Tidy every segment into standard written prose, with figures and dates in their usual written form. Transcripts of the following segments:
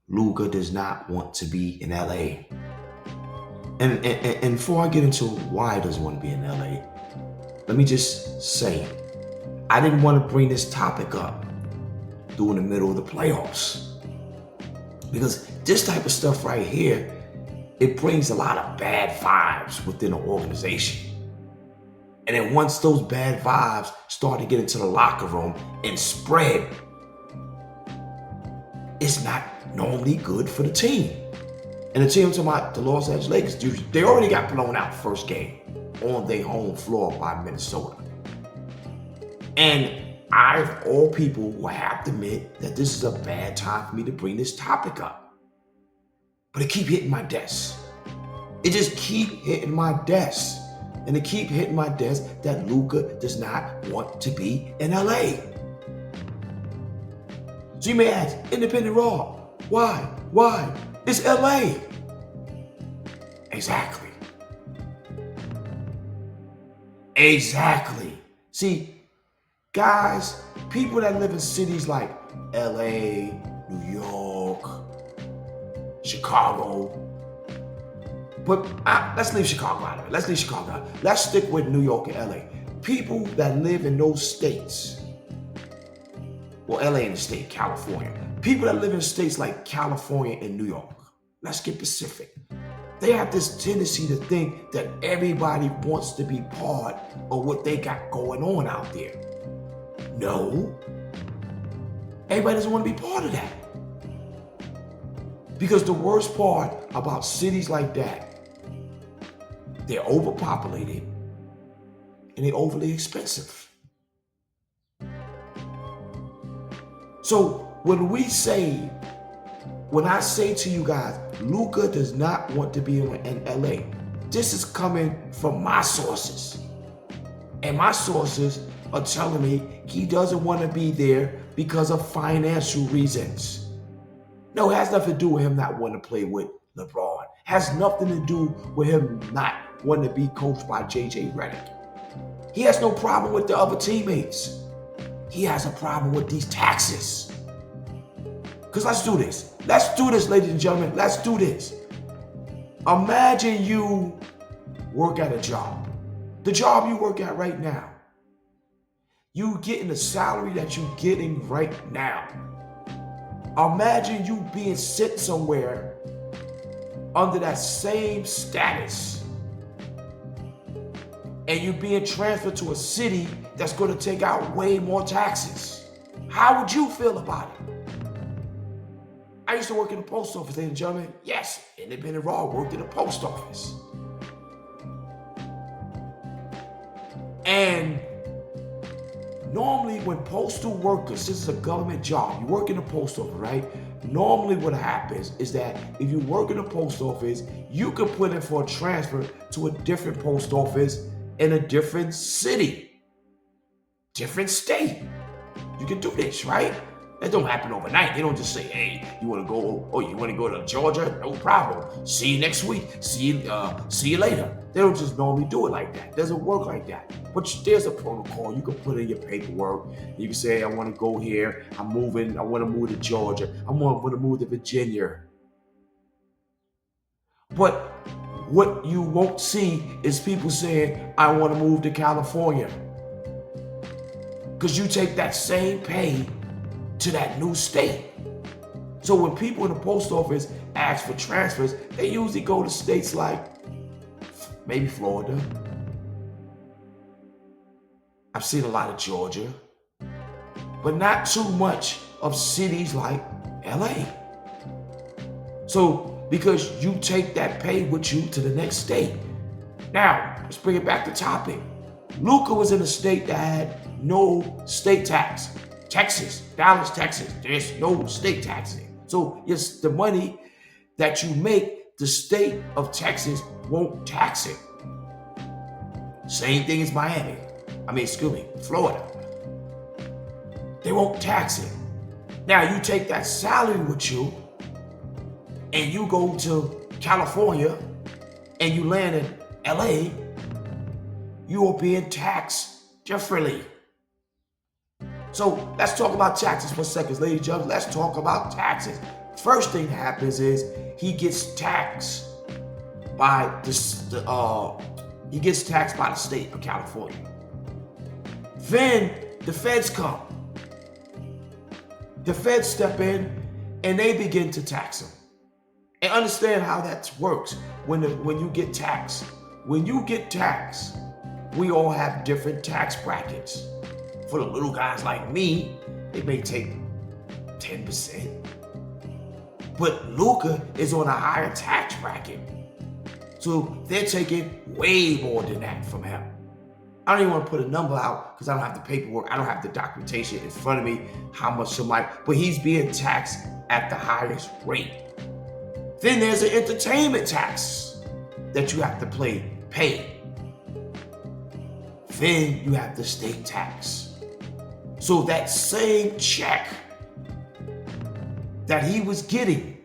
Luka does not want to be in LA. And before I get into why he doesn't want to be in LA, let me just say, I didn't want to bring this topic up during the middle of the playoffs. Because this type of stuff right here, it brings a lot of bad vibes within an organization. And then once those bad vibes start to get into the locker room and spread, it's not normally good for the team. And the team I'm talking about, the Los Angeles Lakers, they already got blown out first game on their home floor by Minnesota. And I, of all people, will have to admit that this is a bad time for me to bring this topic up. But it keep hitting my desk. It just keep hitting my desk. And it keep hitting my desk that Luka does not want to be in LA. So you may ask, independent raw, why? Why? It's LA. Exactly. Exactly. See, guys, people that live in cities like LA, New York, Chicago, but let's leave Chicago out of it. Let's stick with New York and LA. People that live in those states, well, LA in the state, California. People that live in states like California and New York, let's get specific. They have this tendency to think that everybody wants to be part of what they got going on out there. No. Everybody doesn't want to be part of that. Because the worst part about cities like that, they're overpopulated and they're overly expensive. So when I say to you guys, Luka does not want to be in LA, this is coming from my sources. And my sources are telling me he doesn't want to be there because of financial reasons. No, it has nothing to do with him not wanting to play with LeBron. It has nothing to do with him not wanting to be coached by JJ Redick. He has no problem with the other teammates. He has a problem with these taxes. Because let's do this. Let's do this, ladies and gentlemen. Let's do this. Imagine you work at a job. The job you work at right now. You getting the salary that you're getting right now. Imagine you being sent somewhere under that same status and you being transferred to a city that's going to take out way more taxes. How would you feel about it? I used to work in the post office, ladies and gentlemen. Yes, independent raw, worked in the post office. And normally when postal workers, this is a government job, you work in the post office, right? Normally what happens is that if you work in the post office, you can put in for a transfer to a different post office in a different city, different state. You can do this, right? That don't happen overnight. They don't just say, hey, you want to go to Georgia? No problem. See you next week. See you later. They don't just normally do it like that. It doesn't work like that. But there's a protocol. You can put in your paperwork. You can say, I want to go here. I want to move to Georgia. I want to move to Virginia. But what you won't see is people saying, I want to move to California. Because you take that same pay to that new state. So when people in the post office ask for transfers, they usually go to states like maybe Florida. I've seen a lot of Georgia, but not too much of cities like LA. So because you take that pay with you to the next state. Now, let's bring it back to topic. Luka was in a state that had no state tax. Texas, Dallas, Texas, there's no state taxing. So it's the money that you make, the state of Texas won't tax it. Same thing as Florida. They won't tax it. Now you take that salary with you and you go to California and you land in LA, you are being taxed differently. So let's talk about taxes for a second, ladies and gentlemen. Let's talk about taxes. First thing that happens is he gets taxed by the state of California. Then the feds come. The feds step in and they begin to tax him. And understand how that works when you get taxed. When you get taxed, we all have different tax brackets. For the little guys like me, they may take 10%. But Luka is on a higher tax bracket. So they're taking way more than that from him. I don't even want to put a number out because I don't have the paperwork. I don't have the documentation in front of me, how much somebody, but he's being taxed at the highest rate. Then there's an entertainment tax that you have to pay. Then you have the state tax. So that same check that he was getting,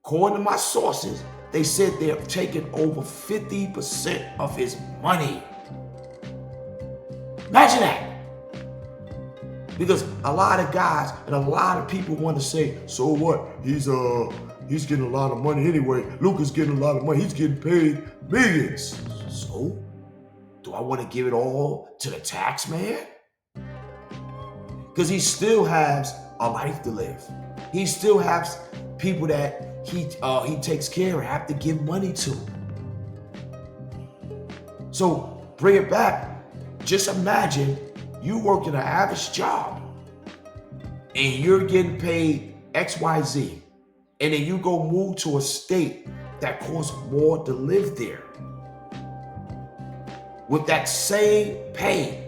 according to my sources, they said they're taking over 50% of his money. Imagine that. Because a lot of guys and a lot of people want to say, so what? He's getting a lot of money anyway. Luka's getting a lot of money. He's getting paid millions. So, do I want to give it all to the tax man? Because he still has a life to live. He still has people that he takes care of, have to give money to. So bring it back. Just imagine you working an average job and you're getting paid XYZ, and then you go move to a state that costs more to live there. With that same pay,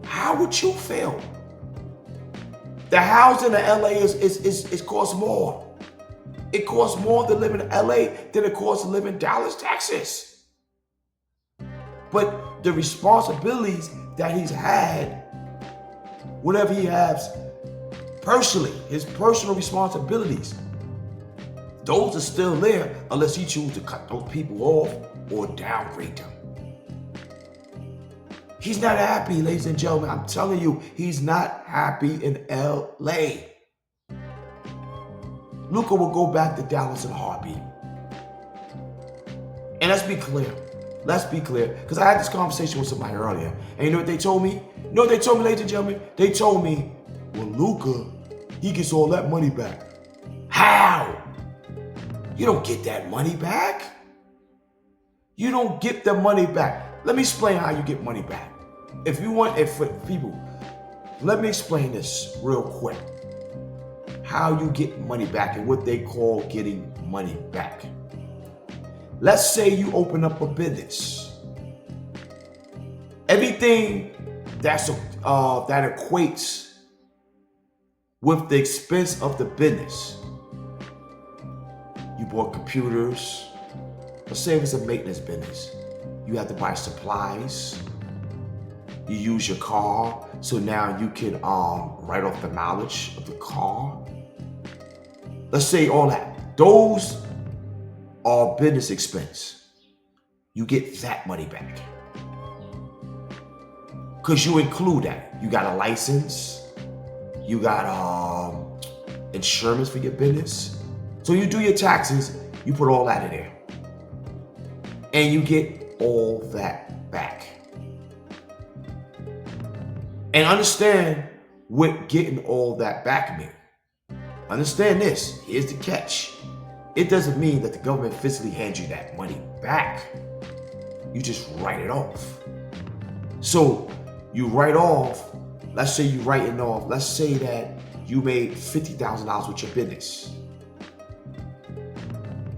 how would you feel? The housing in LA is costs more. It costs more to live in LA than it costs to live in Dallas, Texas. But the responsibilities that he's had, whatever he has personally, his personal responsibilities, those are still there unless he chooses to cut those people off or downgrade them. He's not happy, ladies and gentlemen. I'm telling you, he's not happy in LA. Luka will go back to Dallas in a heartbeat. And let's be clear. Because I had this conversation with somebody earlier. And you know what they told me? You know what they told me, ladies and gentlemen? They told me, well, Luka, he gets all that money back. How? You don't get that money back. You don't get the money back. Let me explain how you get money back. For people, let me explain this real quick. How you get money back and what they call getting money back. Let's say you open up a business. Everything that equates with the expense of the business. You bought computers. Let's say it's a maintenance business. You have to buy supplies. You use your car, so now you can write off the mileage of the car. Let's say all that. Those are business expense. You get that money back. Because you include that. You got a license. You got insurance for your business. So you do your taxes, you put all that in there. And you get all that back. And understand what getting all that back means. Understand this. Here's the catch. It doesn't mean that the government physically hands you that money back. You just write it off. So you write off, let's say that you made $50,000 with your business.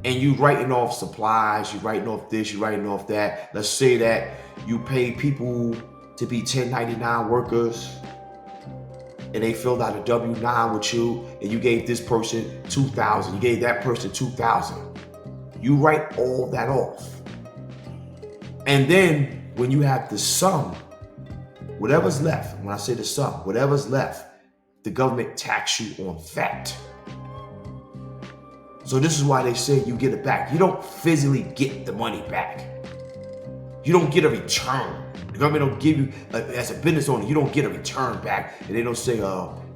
And you writing off supplies, you writing off this, you writing off that. Let's say that you pay people to be 1099 workers and they filled out a W-9 with you and you gave this person $2,000, you gave that person $2,000. You write all that off. And then when you have the sum, whatever's left, when I say the sum, whatever's left, the government tax you on that. So this is why they say you get it back. You don't physically get the money back. You don't get a return. The government don't give you, as a business owner, you don't get a return back. And they don't say,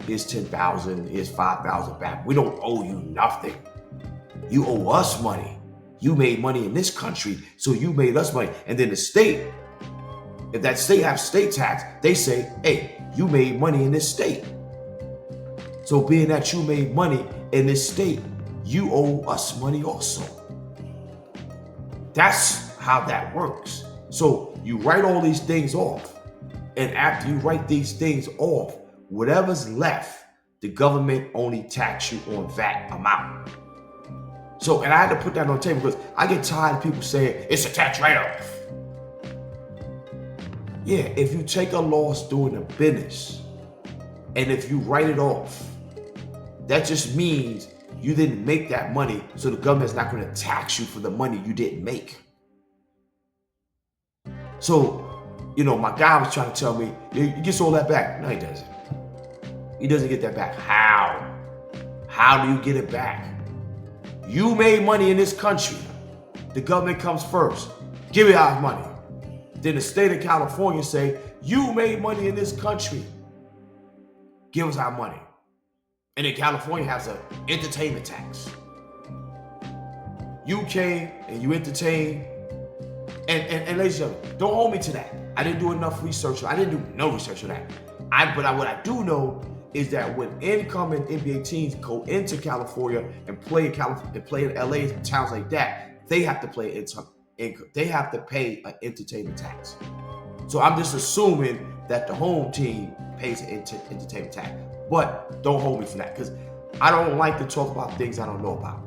here's 10,000, here's 5,000 back. We don't owe you nothing. You owe us money. You made money in this country, so you made us money. And then the state, if that state has state tax, they say, hey, you made money in this state. So being that you made money in this state, you owe us money also. That's how that works. So you write all these things off. And after you write these things off, whatever's left, the government only tax you on that amount. So, and I had to put that on the table because I get tired of people saying it's a tax write-off. Yeah, if you take a loss doing a business, and if you write it off, that just means you didn't make that money, so the government's not going to tax you for the money you didn't make. So, my guy was trying to tell me, he gets all that back. No, he doesn't. He doesn't get that back. How? How do you get it back? You made money in this country. The government comes first. Give me our money. Then the state of California say, you made money in this country. Give us our money. And then California has an entertainment tax. You came and you entertained. And ladies and gentlemen, don't hold me to that. I didn't do enough research. I didn't do no research on that. What I do know is that when incoming NBA teams go into California and play in LA and towns like that, they have to they have to pay an entertainment tax. So I'm just assuming that the home team pays an entertainment tax. But don't hold me for that, because I don't like to talk about things I don't know about.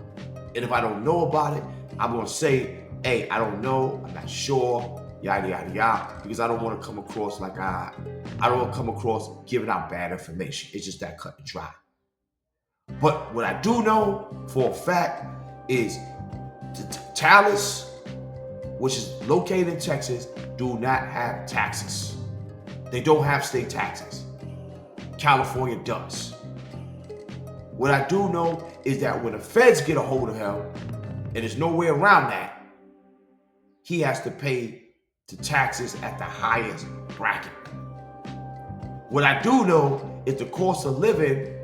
And if I don't know about it, I'm going to say, hey, I don't know, I'm not sure, yada, yada, yada, because I don't want to come across like I don't want to come across giving out bad information. It's just that cut and dry. But what I do know for a fact is Dallas, which is located in Texas, do not have taxes. They don't have state taxes. California does. What I do know is that when the feds get a hold of him, and there's no way around that, he has to pay the taxes at the highest bracket. What I do know is the cost of living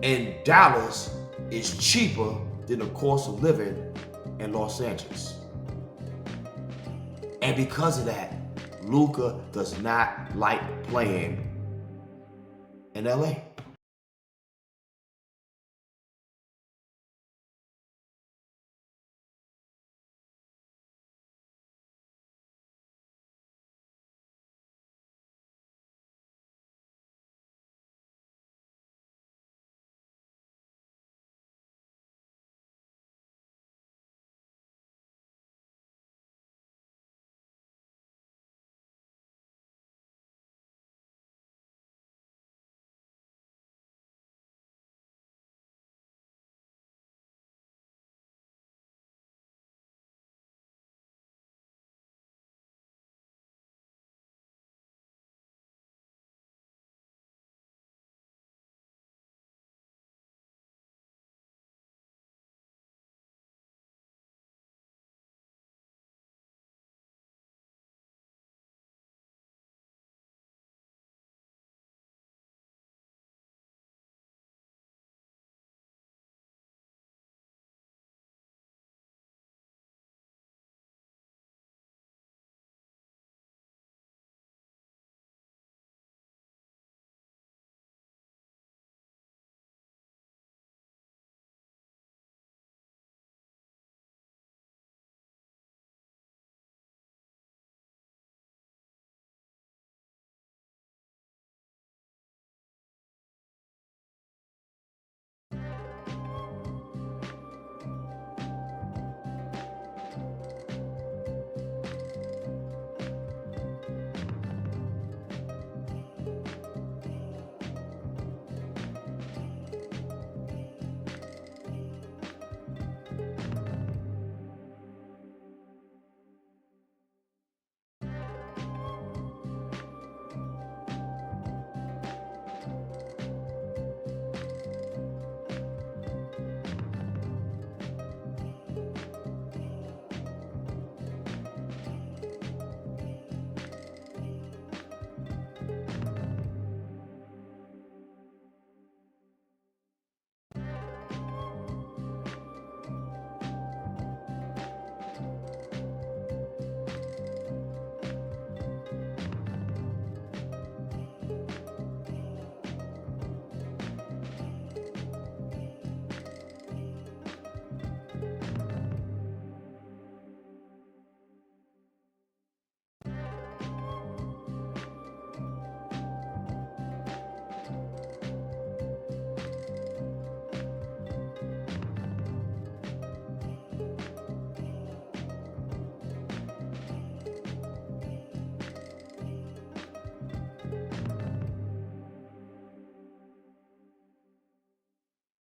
in Dallas is cheaper than the cost of living in Los Angeles. And because of that, Luka does not like playing in LA.